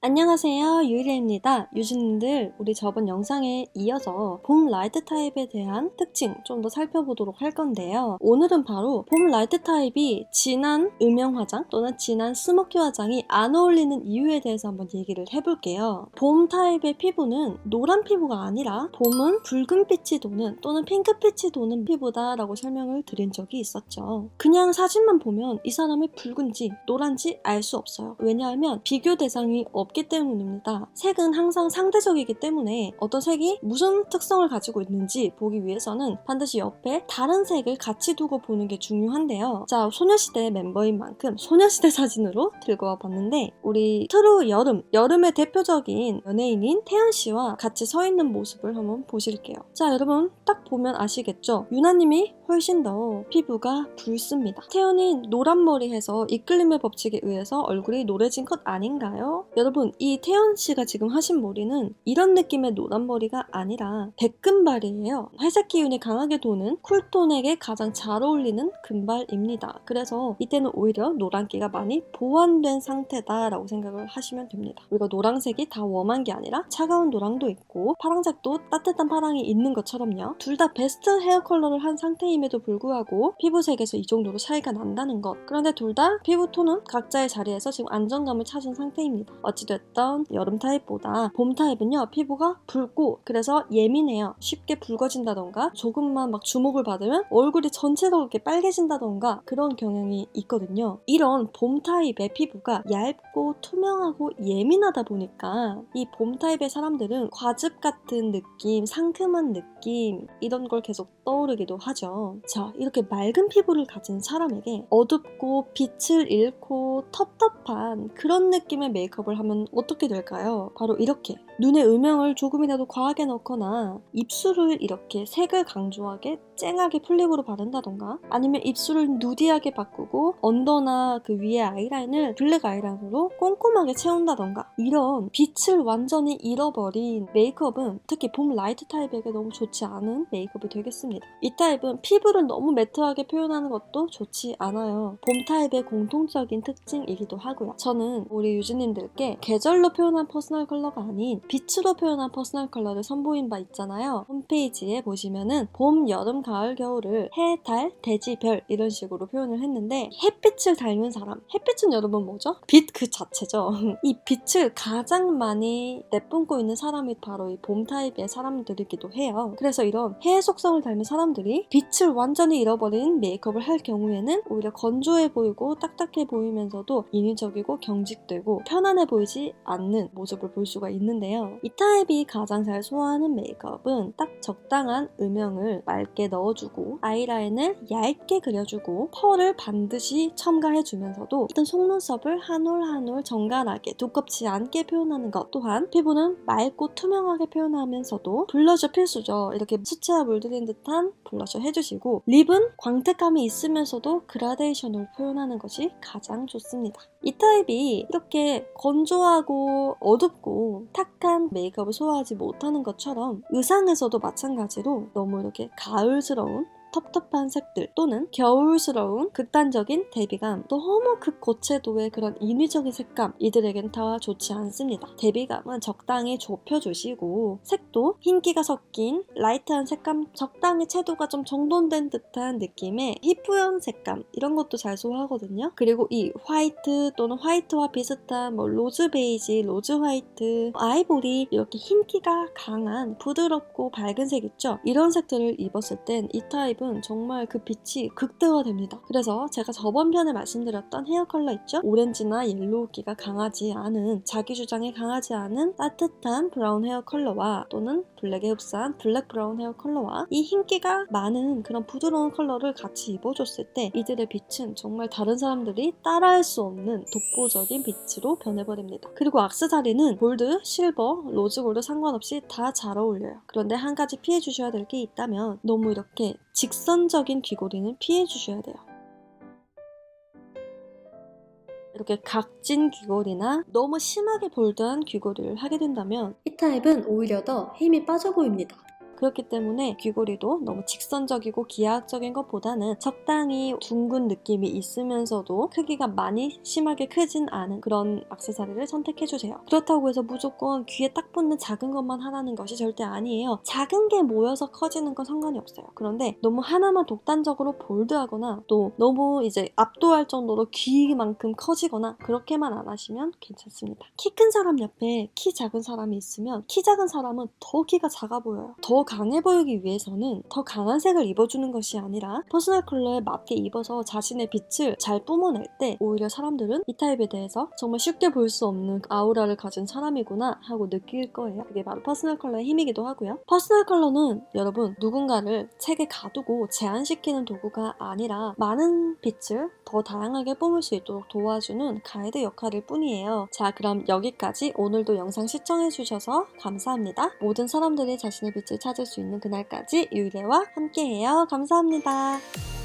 안녕하세요, 유일입니다. 유진님들, 우리 저번 영상에 이어서 봄 라이트 타입에 대한 특징 좀 더 살펴보도록 할 건데요. 오늘은 바로 봄 라이트 타입이 진한 음영 화장 또는 진한 스모키 화장이 안 어울리는 이유에 대해서 한번 얘기를 해볼게요. 봄 타입의 피부는 노란 피부가 아니라 봄은 붉은빛이 도는 또는 핑크빛이 도는 피부다 라고 설명을 드린 적이 있었죠. 그냥 사진만 보면 이 사람이 붉은지 노란지 알 수 없어요. 왜냐하면 비교 대상이 없기 때문입니다. 색은 항상 상대적이기 때문에 어떤 색이 무슨 특성을 가지고 있는지 보기 위해서는 반드시 옆에 다른 색을 같이 두고 보는 게 중요한데요. 자, 소녀시대 멤버인 만큼 소녀시대 사진으로 들고 와봤는데 우리 트루 여름의 대표적인 연예인인 태연씨와 같이 서 있는 모습을 한번 보실게요. 자, 여러분 딱 보면 아시겠죠? 유나님이 훨씬 더 피부가 붉습니다. 태연이 노란 머리 해서 이끌림의 법칙에 의해서 얼굴이 노래진 것 아닌가요? 여러분, 이 태연씨가 지금 하신 머리는 이런 느낌의 노란 머리가 아니라 백금발이에요. 회색 기운이 강하게 도는 쿨톤에게 가장 잘 어울리는 금발입니다. 그래서 이때는 오히려 노란기가 많이 보완된 상태다라고 생각을 하시면 됩니다. 우리가 노란색이 다 웜한 게 아니라 차가운 노랑도 있고 파란색도 따뜻한 파랑이 있는 것처럼요. 둘 다 베스트 헤어 컬러를 한 상태임에도 불구하고 피부색에서 이 정도로 차이가 난다는 것. 그런데 둘 다 피부톤은 각자의 자리에서 지금 안정감을 찾은 상태입니다. 어찌됐던 여름 타입보다 봄 타입은요, 피부가 붉고 그래서 예민해요. 쉽게 붉어진다던가 조금만 막 주목을 받으면 얼굴이 전체가 그렇게 빨개진다던가 그런 경향이 있거든요. 이런 봄 타입의 피부가 얇고 투명하고 예민하다 보니까 이 봄 타입의 사람들은 과즙 같은 느낌, 상큼한 느낌 이런 걸 계속 떠오르기도 하죠. 자, 이렇게 맑은 피부를 가진 사람에게 어둡고 빛을 잃고 텁텁한 그런 느낌의 메이크업을 하면 어떻게 될까요? 바로 이렇게 눈에 음영을 조금이라도 과하게 넣거나 입술을 이렇게 색을 강조하게 쨍하게 플립으로 바른다던가 아니면 입술을 누디하게 바꾸고 언더나 그 위에 아이라인을 블랙 아이라인으로 꼼꼼하게 채운다던가 이런 빛을 완전히 잃어버린 메이크업은 특히 봄 라이트 타입에게 너무 좋지 않은 메이크업이 되겠습니다. 이 타입은 피부를 너무 매트하게 표현하는 것도 좋지 않아요. 봄 타입의 공통적인 특징이기도 하고요. 저는 우리 유진님들께 계절로 표현한 퍼스널 컬러가 아닌 빛으로 표현한 퍼스널 컬러를 선보인 바 있잖아요. 홈페이지에 보시면은 봄, 여름, 가을, 겨울을 해, 달, 대지, 별 이런 식으로 표현을 했는데 햇빛을 닮은 사람, 햇빛은 여러분 뭐죠? 빛 그 자체죠. 이 빛을 가장 많이 내뿜고 있는 사람이 바로 이 봄 타입의 사람들이기도 해요. 그래서 이런 해 속성을 닮은 사람들이 빛을 완전히 잃어버린 메이크업을 할 경우에는 오히려 건조해 보이고 딱딱해 보이면서도 인위적이고 경직되고 편안해 보이지 않는 모습을 볼 수가 있는데요. 이 타입이 가장 잘 소화하는 메이크업은 딱 적당한 음영을 맑게 넣어주고 아이라인을 얇게 그려주고 펄을 반드시 첨가해주면서도 어떤 속눈썹을 한 올 한 올 정갈하게 두껍지 않게 표현하는 것 또한 피부는 맑고 투명하게 표현하면서도 블러셔 필수죠. 이렇게 수채화 물들인 듯한 블러셔 해주시고 립은 광택감이 있으면서도 그라데이션을 표현하는 것이 가장 좋습니다. 이 타입이 이렇게 건조하고 어둡고 탁한 메이크업을 소화하지 못하는 것처럼 의상에서도 마찬가지로 너무 이렇게 가을스러운 텁텁한 색들 또는 겨울스러운 극단적인 대비감 너무 극고채도의 그런 인위적인 색감 이들에겐 다 좋지 않습니다. 대비감은 적당히 좁혀주시고 색도 흰기가 섞인 라이트한 색감 적당히 채도가 좀 정돈된 듯한 느낌의 희뿌연 색감 이런 것도 잘 소화하거든요. 그리고 이 화이트 또는 화이트와 비슷한 뭐 로즈 베이지, 로즈 화이트, 아이보리 이렇게 흰기가 강한 부드럽고 밝은 색 있죠? 이런 색들을 입었을 땐 이 타입 정말 그 빛이 극대화됩니다. 그래서 제가 저번 편에 말씀드렸던 헤어 컬러 있죠? 오렌지나 옐로우기가 강하지 않은 자기 주장이 강하지 않은 따뜻한 브라운 헤어 컬러와 또는 블랙에 흡사한 블랙 브라운 헤어 컬러와 이 흰기가 많은 그런 부드러운 컬러를 같이 입어줬을 때 이들의 빛은 정말 다른 사람들이 따라할 수 없는 독보적인 빛으로 변해버립니다. 그리고 액세서리는 골드, 실버, 로즈 골드 상관없이 다 잘 어울려요. 그런데 한 가지 피해주셔야 될 게 있다면 너무 이렇게 직선적인 귀걸이는 피해주셔야 돼요. 이렇게 각진 귀걸이나 너무 심하게 볼드한 귀걸이를 하게 된다면 이 타입은 오히려 더 힘이 빠져 보입니다. 그렇기 때문에 귀걸이도 너무 직선적이고 기하학적인 것보다는 적당히 둥근 느낌이 있으면서도 크기가 많이 심하게 크진 않은 그런 액세서리를 선택해주세요. 그렇다고 해서 무조건 귀에 딱 붙는 작은 것만 하라는 것이 절대 아니에요. 작은 게 모여서 커지는 건 상관이 없어요. 그런데 너무 하나만 독단적으로 볼드하거나 또 너무 이제 압도할 정도로 귀만큼 커지거나 그렇게만 안 하시면 괜찮습니다. 키 큰 사람 옆에 키 작은 사람이 있으면 키 작은 사람은 더 키가 작아 보여요. 더 강해 보이기 위해서는 더 강한 색을 입어주는 것이 아니라 퍼스널 컬러에 맞게 입어서 자신의 빛을 잘 뿜어낼 때 오히려 사람들은 이 타입에 대해서 정말 쉽게 볼 수 없는 아우라를 가진 사람이구나 하고 느낄 거예요. 그게 바로 퍼스널 컬러의 힘이기도 하고요. 퍼스널 컬러는 여러분 누군가를 책에 가두고 제한시키는 도구가 아니라 많은 빛을 더 다양하게 뿜을 수 있도록 도와주는 가이드 역할일 뿐이에요. 자, 그럼 여기까지 오늘도 영상 시청해주셔서 감사합니다. 모든 사람들이 자신의 빛을 찾을 수 있는 그날까지 유이레와 함께해요. 감사합니다.